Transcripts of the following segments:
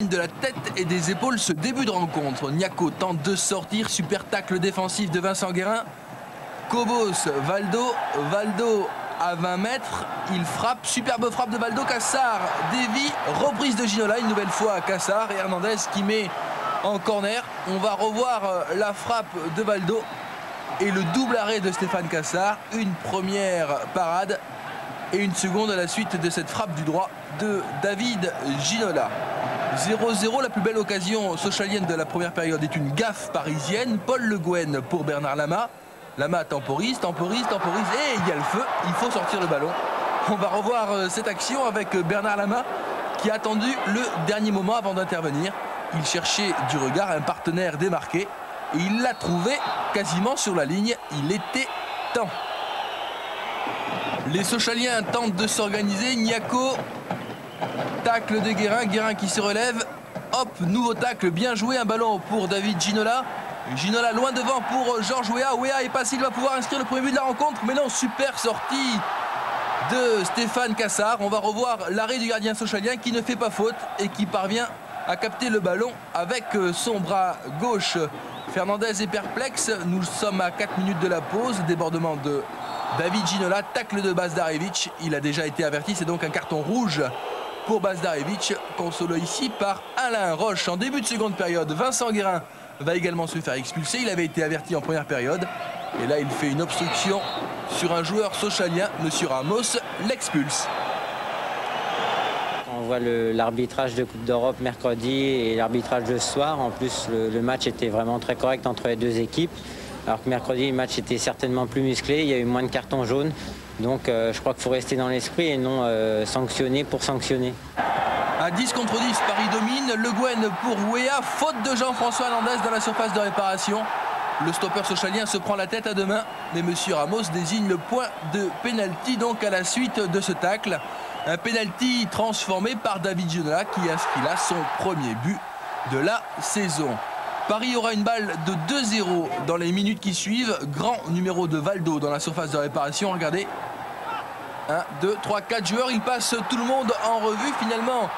De la tête et des épaules ce début de rencontre. Niako tente de sortir, super tacle défensif de Vincent Guérin. Cobos, Valdo à 20 mètres, il frappe, superbe frappe de Valdo, Cassar dévie, reprise de Ginola, une nouvelle fois à Cassar et Hernandez qui met en corner. On va revoir la frappe de Valdo et le double arrêt de Stéphane Cassar, une première parade et une seconde à la suite de cette frappe du droit de David Ginola. 0-0, la plus belle occasion sochalienne de la première période est une gaffe parisienne. Paul Le Guen pour Bernard Lama. Lama temporise, et il y a le feu, il faut sortir le ballon. On va revoir cette action avec Bernard Lama qui a attendu le dernier moment avant d'intervenir. Il cherchait du regard un partenaire démarqué et il l'a trouvé quasiment sur la ligne. Il était temps. Les Sochaliens tentent de s'organiser. Niako, tacle de Guérin, Guérin qui se relève. Hop, nouveau tacle, bien joué, un ballon pour David Ginola. Ginola loin devant pour Georges Weah. Weah est passé, il va pouvoir inscrire le premier but de la rencontre. Mais non, super sortie de Stéphane Cassar. On va revoir l'arrêt du gardien sochalien qui ne fait pas faute et qui parvient à capter le ballon avec son bras gauche. Fernandez est perplexe. Nous sommes à 4 minutes de la pause. Débordement de David Ginola, tacle de Bazdarevic. Il a déjà été averti, c'est donc un carton rouge pour Bazdarevic, consolé ici par Alain Roche. En début de seconde période, Vincent Guérin va également se faire expulser. Il avait été averti en première période. Et là, il fait une obstruction sur un joueur sochalien. Monsieur Ramos l'expulse. On voit l'arbitrage de Coupe d'Europe mercredi et l'arbitrage de ce soir. En plus, le match était vraiment très correct entre les deux équipes. Alors que mercredi, le match était certainement plus musclé. Il y a eu moins de cartons jaunes. Donc je crois qu'il faut rester dans l'esprit et non sanctionner pour sanctionner. À 10 contre 10, Paris domine. Le Guen pour Weah. Faute de Jean-François Hernandez dans la surface de réparation. Le stopper sochalien se prend la tête à deux mains. Mais monsieur Ramos désigne le point de pénalty donc à la suite de ce tacle. Un pénalty transformé par David Ginola qui inscrit là son premier but de la saison. Paris aura une balle de 2-0 dans les minutes qui suivent. Grand numéro de Valdo dans la surface de réparation. Regardez. 1, 2, 3, 4 joueurs. Il passe tout le monde en revue. Finalement,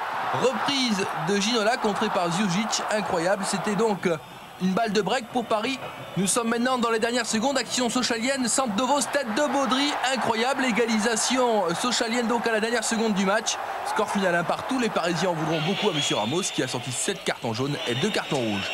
reprise de Ginola contrée par Ziujic. Incroyable. C'était donc une balle de break pour Paris. Nous sommes maintenant dans les dernières secondes. Action sochalienne. Centre de Vos, tête de Baudry. Incroyable. Égalisation sochalienne donc à la dernière seconde du match. Score final 1 partout. Les Parisiens en voudront beaucoup à M. Ramos qui a sorti 7 cartons jaunes et 2 cartons rouges.